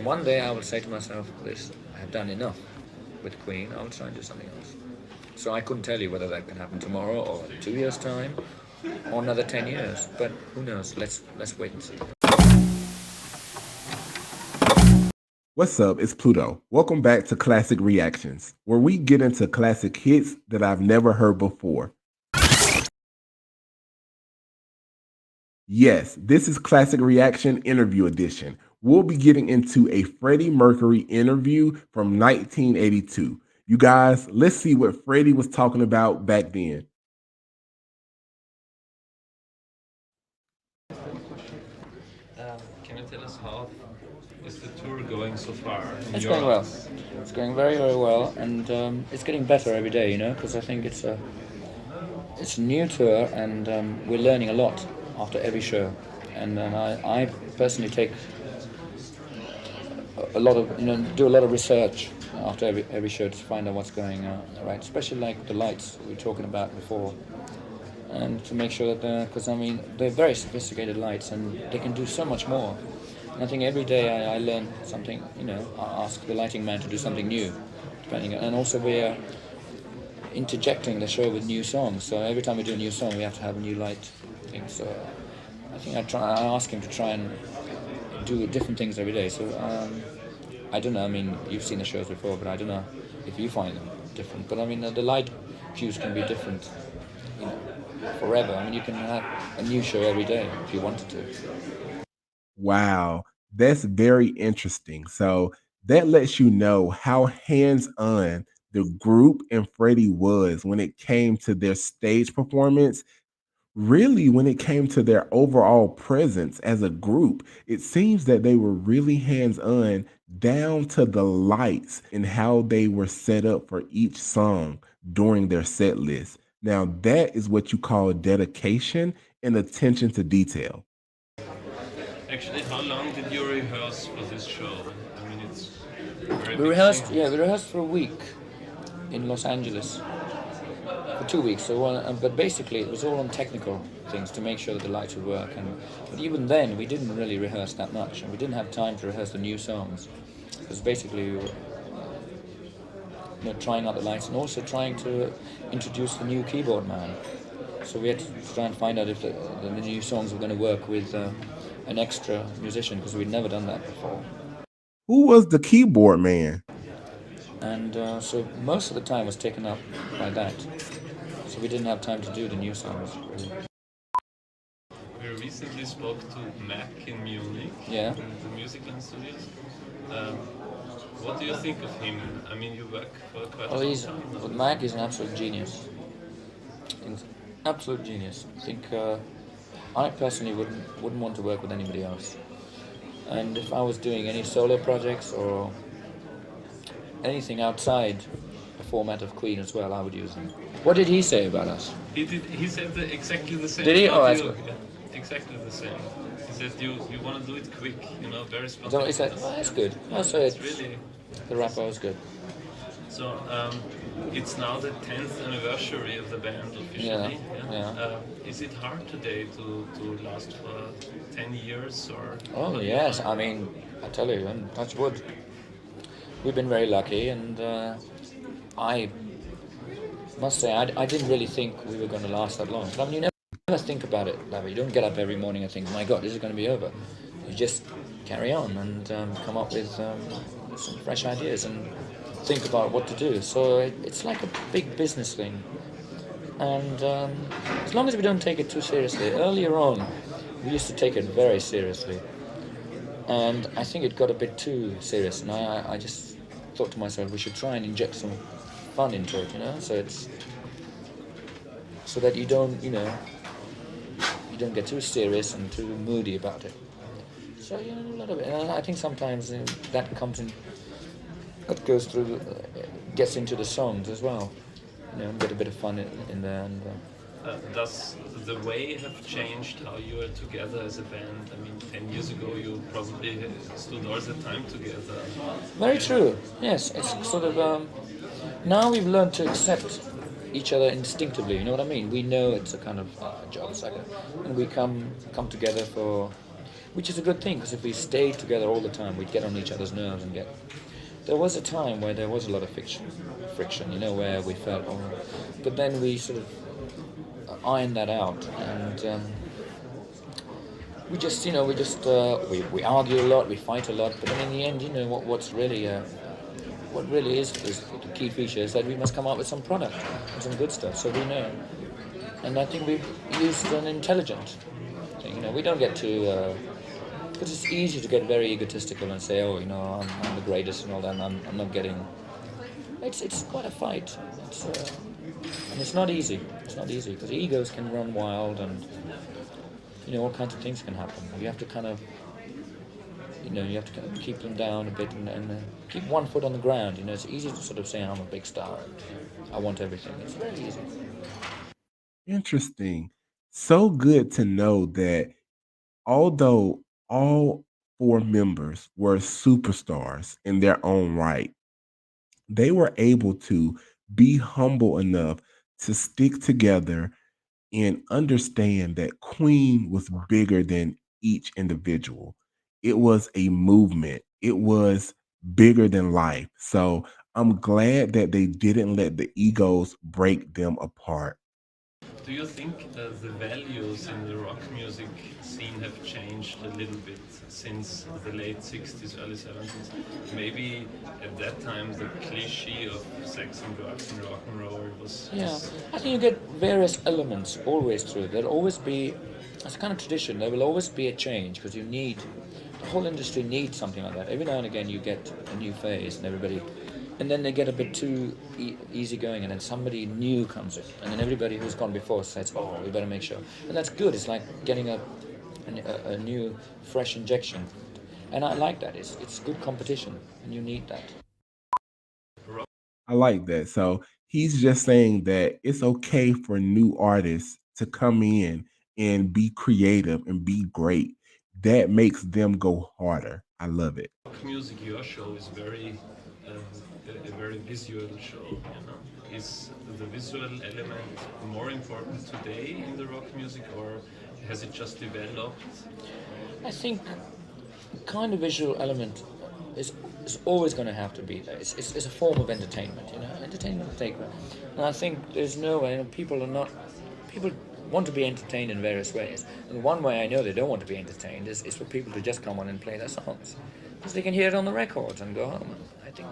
And one day I will say to myself, this, I have done enough with Queen, I will try and do something else. So I couldn't tell you whether that can happen tomorrow or in 2 years' time or another 10 years, but who knows, let's wait and see. What's up? It's Pluto. Welcome back to Classic Reactions, where we get into classic hits that I've never heard before. Yes, this is Classic Reaction Interview Edition. We'll be getting into a Freddie Mercury interview from 1982. You guys, let's see what Freddie was talking about back then. Can you tell us how is the tour going so far? It's going well. It's going very, very well, and it's getting better every day, you know, because I think it's a new tour, and we're learning a lot after every show. And I personally take a lot of, do a lot of research after every show to find out what's going on, right? Especially like the lights we were talking about before, and to make sure that because they're very sophisticated lights, and they can do so much more. And I think every day I learn something. I ask the lighting man to do something new, and also we're interjecting the show with new songs. So every time we do a new song, we have to have a new light thing. So I think I ask him to try and do different things every day. So I don't know. You've seen the shows before, but I don't know if you find them different. But the light cues can be different, forever. You can have a new show every day if you wanted to. Wow, that's very interesting. So that lets you know how hands-on the group and Freddie was when it came to their stage performance. Really, when it came to their overall presence as a group, it seems that they were really hands-on down to the lights and how they were set up for each song during their set list. Now, that is what you call dedication and attention to detail. Actually, how long did you rehearse for this show? It's very We big rehearsed, thing. yeah, we rehearsed for a week in Los Angeles, for 2 weeks. So, but basically, it was all on technical things to make sure that the lights would work. But even then, we didn't really rehearse that much, and we didn't have time to rehearse the new songs, because basically we were trying out the lights and also trying to introduce the new keyboard man. So we had to try and find out if the new songs were going to work with an extra musician, because we'd never done that before. Who was the keyboard man? And so most of the time was taken up by that. So we didn't have time to do the new songs, really. We recently spoke to Mac in Munich, Yeah. in the musical studios. Um, what do you think of him? You work for quite a long time now. But Mac is an absolute genius. He's absolute genius. I think I personally wouldn't want to work with anybody else. And if I was doing any solo projects or anything outside the format of Queen as well, I would use him. What did he say about us? He did. He said exactly the same. Did he? about Oh, that's you. good. Yeah, exactly the same. He said you want to do it quick, very Is that what he said? spontaneous. Oh, that's good. Also, It's really. the rapper was good. So it's now the 10th anniversary of the band officially. Yeah. Is it hard today to last for 10 years or? Oh how do you yes, find- I tell you, and touch wood. We've been very lucky, and I must say I didn't really think we were going to last that long. But you never think about it that way. You don't get up every morning and think, "My God, this is going to be over." You just carry on and come up with some fresh ideas and think about what to do. So it's like a big business thing, and as long as we don't take it too seriously. Earlier on, we used to take it very seriously. And I think it got a bit too serious, and I just thought to myself, we should try and inject some fun into it, so that you don't get too serious and too moody about it. So a lot of it. And I think sometimes that comes in, that goes through, gets into the songs as well. Get a bit of fun in there. And does the way have changed how you are together as a band? 10 years ago you probably stood all the time together. very true. Yes, it's sort of now we've learned to accept each other instinctively. You know what I mean? We know it's a kind of job, and we come together for which is a good thing, because if we stayed together all the time, we'd get on each other's nerves and get. There was a time where there was a lot of friction, where we felt, oh, but then we sort of ironed that out, and we argue a lot, we fight a lot, but then in the end, what really is the key feature is that we must come up with some product and some good stuff, so we know. And I think we've used an intelligent thing. We don't get too, because it's easy to get very egotistical and say, oh, I'm the greatest and all that, and I'm not getting. It's quite a fight. And it's not easy. It's not easy because egos can run wild, and all kinds of things can happen. You have to kind of keep them down a bit and keep one foot on the ground. It's easy to sort of say I'm a big star. I want everything. It's very easy. Interesting. So good to know that although all four members were superstars in their own right, they were able to be humble enough to stick together and understand that Queen was bigger than each individual. It was a movement, it was bigger than life. So I'm glad that they didn't let the egos break them apart. Do you think the values in the rock music scene have changed a little bit since the late 60s, early 70s? Maybe at that time the cliche of sex and drugs and rock and roll was. Yeah, I think you get various elements always through it. There'll always be, as a kind of tradition, there will always be a change because the whole industry needs something like that. Every now and again you get a new phase and then they get a bit too easygoing, and then somebody new comes in, and then everybody who's gone before says, oh, we better make sure. And that's good. It's like getting a new, fresh injection. And I like that. It's good competition, and you need that. I like that. So he's just saying that it's okay for new artists to come in and be creative and be great. That makes them go harder. I love it. Rock music, your show is a very visual show. Is the visual element more important today in the rock music, or has it just developed? I think kind of visual element is always going to have to be there. It's a form of entertainment, entertainment will take that. And I think there's no way, people want to be entertained in various ways. And one way I know they don't want to be entertained is for people to just come on and play their songs. Because they can hear it on the records and go home. I think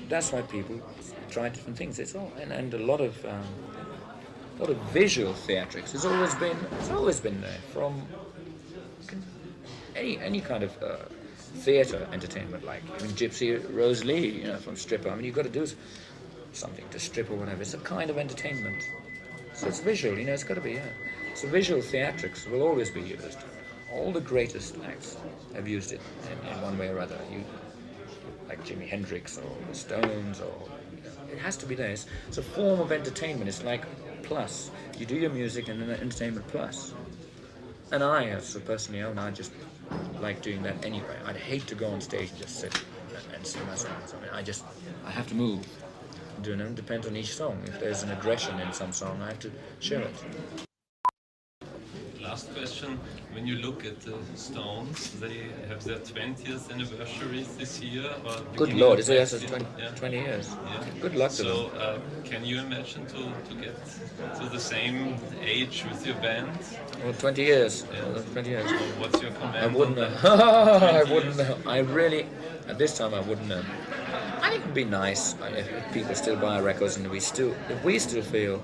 that's why people try different things. It's all, and a lot of visual theatrics has always been there, from any kind of theatre entertainment, like Gypsy Rose Lee, from Stripper. You've got to do something to strip or whatever. It's a kind of entertainment. So it's visual, it's got to be, yeah. So visual theatrics will always be used. All the greatest acts have used it in one way or other. Like Jimi Hendrix or the Stones, or it has to be there. It's a form of entertainment. It's like plus. You do your music and then entertainment plus. And I just like doing that anyway. I'd hate to go on stage and just sit and sing my songs. I have to move. It depends on each song. If there's an aggression in some song, I have to show it. Last question. When you look at the Stones, they have their 20th anniversary this year. Good Lord, is it 20 years? Yeah. Good luck to them. So, can you imagine to get to the same age with your band? Well, 20 years. Yeah. 20 years. What's your comment? I wouldn't know. I wouldn't know. I really, at this time, I wouldn't know. I think it'd be nice if people still buy records and if we still feel.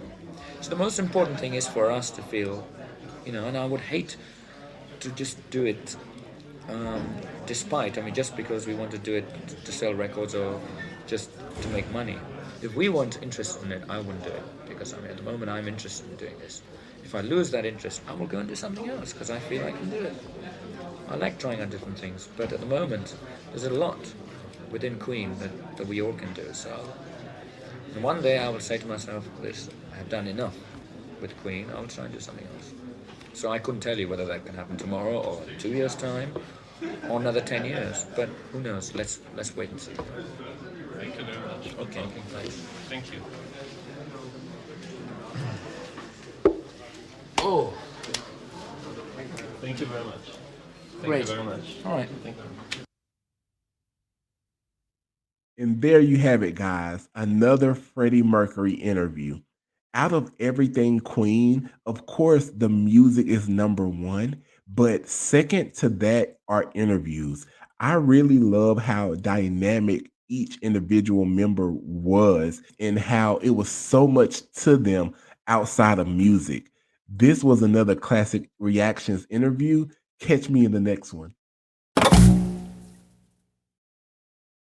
So the most important thing is for us to feel, and I would hate to just do it despite, just because we want to do it to sell records or just to make money. If we weren't interested in it, I wouldn't do it, because at the moment I'm interested in doing this. If I lose that interest, I will go and do something else because I feel I can do it. I like trying out different things, but at the moment there's a lot within Queen that we all can do. So, and one day I will say to myself, I have done enough with Queen, I will try and do something else. So I couldn't tell you whether that can happen tomorrow or 2 years' time or another 10 years, but who knows? Let's wait and see. Thank you very much. Okay, thanks. Thank you. Oh. Thank you very much. Great. you very much. All right. Thank you. And there you have it, guys. Another Freddie Mercury interview. Out of everything Queen, of course, the music is number one, but second to that are interviews. I really love how dynamic each individual member was and how it was so much to them outside of music. This was another classic reactions interview. Catch me in the next one.